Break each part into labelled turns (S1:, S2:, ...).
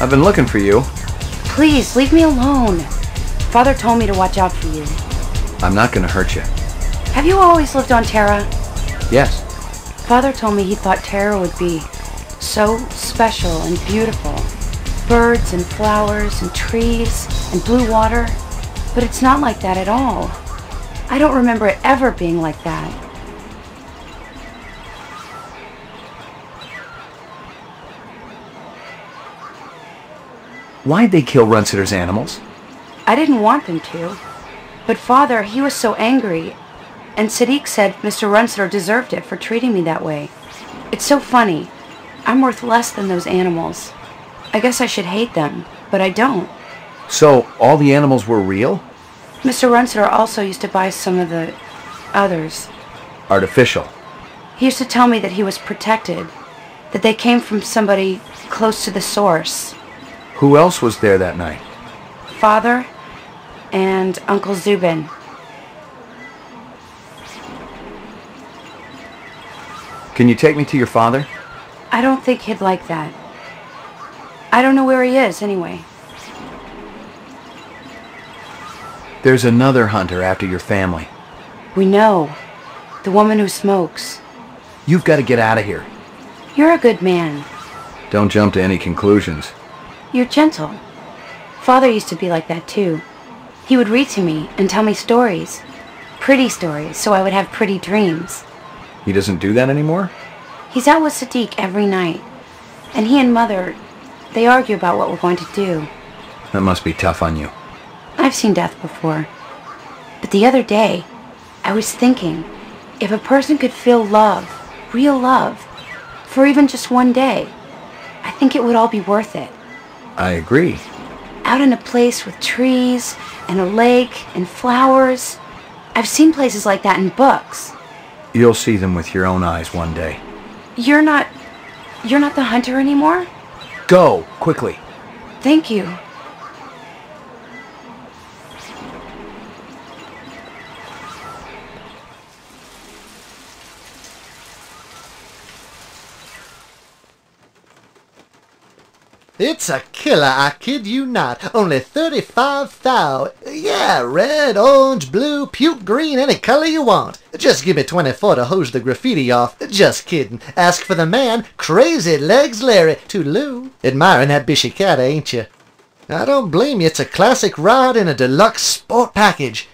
S1: I've been looking for you.
S2: Please, leave me alone. Father told me to watch out for you.
S1: I'm not gonna hurt you.
S2: Have you always lived on Terra?
S1: Yes.
S2: Father told me he thought Terra would be so special and beautiful. Birds and flowers and trees and blue water. But it's not like that at all. I don't remember it ever being like that.
S1: Why'd they kill Runsitter's animals?
S2: I didn't want them to. But Father, he was so angry. And Sadiq said Mr. Runsiter deserved it for treating me that way. It's so funny. I'm worth less than those animals. I guess I should hate them, but I don't.
S1: So, all the animals were real?
S2: Mr. Runsiter also used to buy some of the others.
S1: Artificial.
S2: He used to tell me that he was protected, that they came from somebody close to the source.
S1: Who else was there that night?
S2: Father and Uncle Zubin.
S1: Can you take me to your father?
S2: I don't think he'd like that. I don't know where he is, anyway.
S1: There's another hunter after your family.
S2: We know. The woman who smokes.
S1: You've got to get out of here.
S2: You're a good man.
S1: Don't jump to any conclusions.
S2: You're gentle. Father used to be like that, too. He would read to me and tell me stories. Pretty stories, so I would have pretty dreams.
S1: He doesn't do that anymore?
S2: He's out with Sadiq every night. And he and Mother, they argue about what we're going to do.
S1: That must be tough on you.
S2: I've seen death before. But the other day, I was thinking, if a person could feel love, real love, for even just one day, I think it would all be worth it.
S1: I agree.
S2: Out in a place with trees, and a lake, and flowers. I've seen places like that in books.
S1: You'll see them with your own eyes one day.
S2: You're not the hunter anymore?
S1: Go, quickly.
S2: Thank you.
S3: It's a killer, I kid you not. Only 35 thou. Yeah, red, orange, blue, puke green, any color you want. Just give me 24 to hose the graffiti off. Just kidding. Ask for the man, Crazy Legs Larry, Toodaloo. Admiring that bishy cat, ain't you? I don't blame you. It's a classic ride in a deluxe sport package.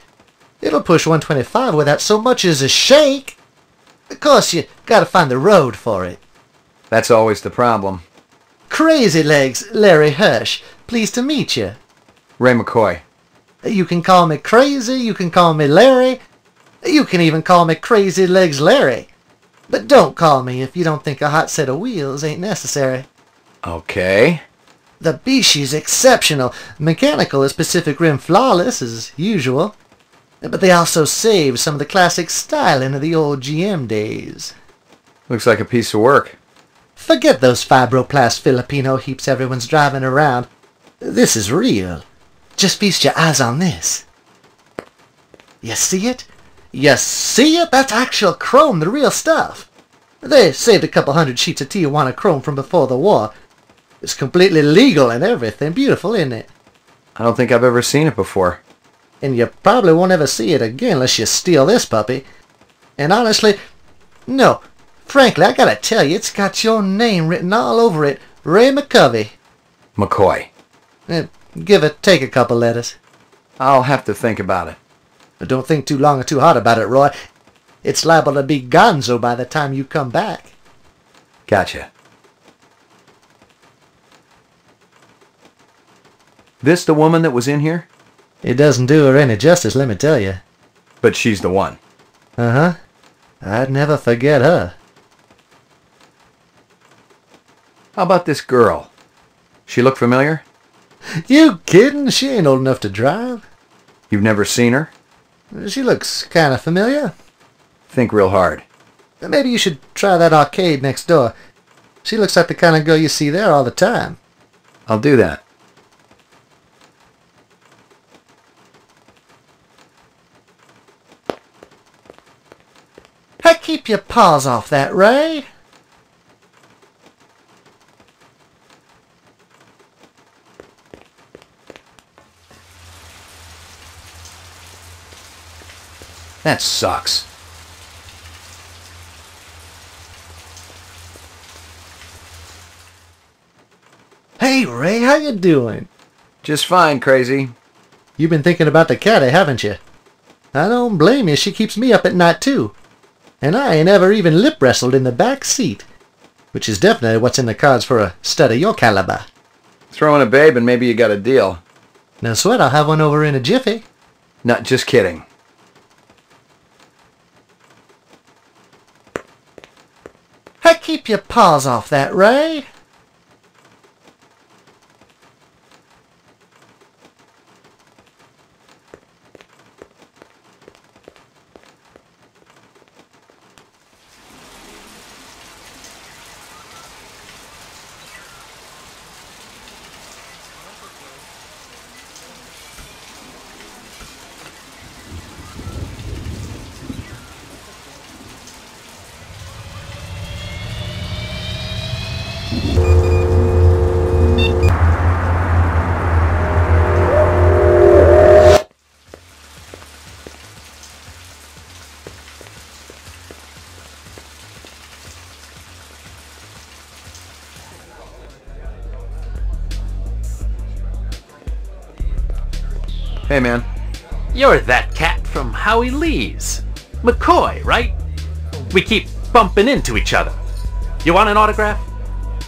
S3: It'll push 125 without so much as a shake. Of course, you gotta find the road for it.
S1: That's always the problem.
S3: Crazy Legs, Larry Hirsch. Pleased to meet you.
S1: Ray McCoy.
S3: You can call me Crazy, you can call me Larry. You can even call me Crazy Legs Larry. But don't call me if you don't think a hot set of wheels ain't necessary.
S1: Okay.
S3: The Bishi's exceptional. Mechanical is Pacific Rim flawless, as usual. But they also save some of the classic styling of the old GM days.
S1: Looks like a piece of work.
S3: Forget those fibroplast Filipino heaps everyone's driving around. This is real. Just feast your eyes on this. You see it? You see it? That's actual chrome, the real stuff. They saved a couple hundred sheets of Tijuana chrome from before the war. It's completely legal and everything. Beautiful, isn't it?
S1: I don't think I've ever seen it before.
S3: And you probably won't ever see it again unless you steal this puppy. And honestly, no. Frankly, I gotta tell you, it's got your name written all over it. Ray McCovey.
S1: McCoy.
S3: Give it, take a couple letters.
S1: I'll have to think about it.
S3: But don't think too long or too hard about it, Roy. It's liable to be gonzo by the time you come back.
S1: Gotcha. This the woman that was in here?
S3: It doesn't do her any justice, let me tell you.
S1: But she's the one.
S3: Uh-huh. I'd never forget her.
S1: How about this girl? She look familiar?
S3: You kidding? She ain't old enough to drive.
S1: You've never seen her?
S3: She looks kind of familiar.
S1: Think real hard.
S3: Maybe you should try that arcade next door. She looks like the kind of girl you see there all the time.
S1: I'll do that.
S3: Hey, keep your paws off that, Ray.
S1: That sucks.
S3: Hey, Ray, how you doing?
S1: Just fine, Crazy.
S3: You've been thinking about the caddy, haven't you? I don't blame you. She keeps me up at night, too. And I ain't ever even lip wrestled in the back seat. Which is definitely what's in the cards for a stud of your caliber.
S1: Throw in a babe and maybe you got a deal.
S3: No sweat, I'll have one over in a jiffy.
S1: Not just kidding.
S3: Hey, keep your paws off that, Ray.
S1: Hey, man.
S4: You're that cat from Howie Lee's. McCoy, right? We keep bumping into each other. You want an autograph?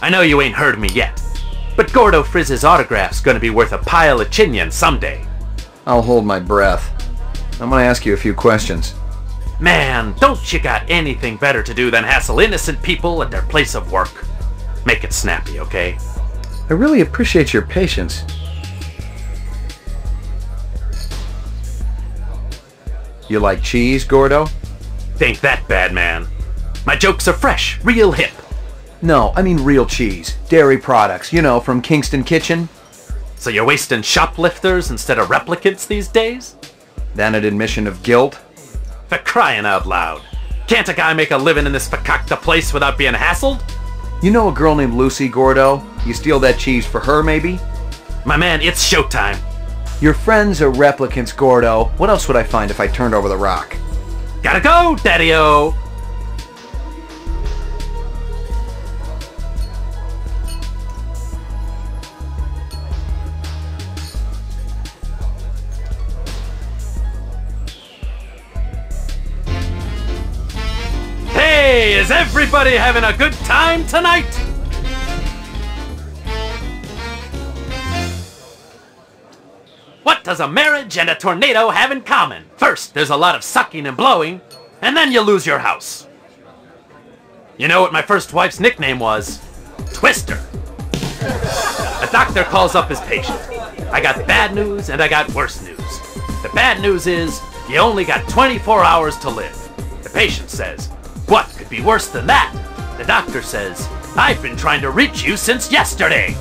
S4: I know you ain't heard of me yet, but Gordo Frizz's autograph's gonna be worth a pile of chinion someday.
S1: I'll hold my breath. I'm gonna ask you a few questions.
S4: Man, don't you got anything better to do than hassle innocent people at their place of work? Make it snappy, okay?
S1: I really appreciate your patience. You like cheese, Gordo?
S4: Ain't that bad, man. My jokes are fresh, real hip.
S1: No, I mean real cheese. Dairy products, you know, from Kingston Kitchen.
S4: So you're wasting shoplifters instead of replicants these days?
S1: That an admission of guilt?
S4: For crying out loud. Can't a guy make a living in this fakakta place without being hassled?
S1: You know a girl named Lucy, Gordo? You steal that cheese for her, maybe?
S4: My man, it's showtime.
S1: Your friends are replicants, Gordo. What else would I find if I turned over the rock?
S4: Gotta go, Daddy-O! Hey, is everybody having a good time tonight? What does a marriage and a tornado have in common? First, there's a lot of sucking and blowing, and then you lose your house. You know what my first wife's nickname was? Twister. A doctor calls up his patient. I got bad news and I got worse news. The bad news is, you only got 24 hours to live. The patient says, what could be worse than that? The doctor says, I've been trying to reach you since yesterday.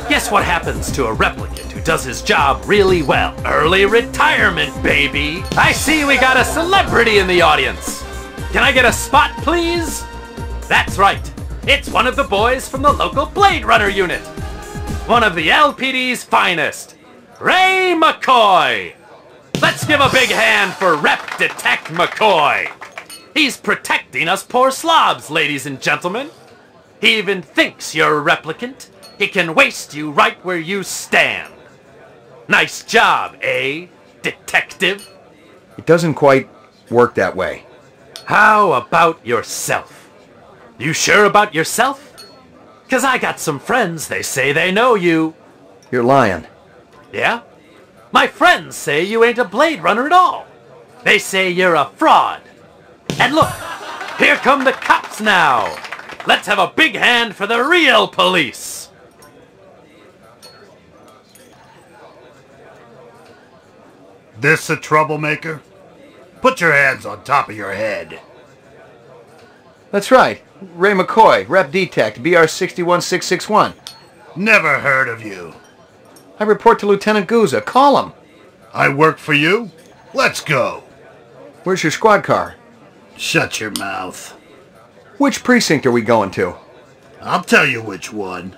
S4: Guess what happens to a replicant who does his job really well? Early retirement, baby. I see we got a celebrity in the audience. Can I get a spot, please? That's right. It's one of the boys from the local Blade Runner unit. One of the LPD's finest, Ray McCoy. Let's give a big hand for Rep Detect McCoy. He's protecting us poor slobs, ladies and gentlemen. He even thinks you're a replicant. He can waste you right where you stand. Nice job, eh, detective?
S1: It doesn't quite work that way.
S4: How about yourself? You sure about yourself? 'Cause I got some friends, they say they know you.
S1: You're lying.
S4: Yeah? My friends say you ain't a Blade Runner at all. They say you're a fraud. And look, here come the cops now. Let's have a big hand for the real police.
S5: This a troublemaker? Put your hands on top of your head.
S1: That's right. Ray McCoy, Rep Detect, BR 61661.
S5: Never heard of you.
S1: I report to Lieutenant Gouza. Call him.
S5: I work for you? Let's go.
S1: Where's your squad car?
S5: Shut your mouth.
S1: Which precinct are we going to?
S5: I'll tell you which one.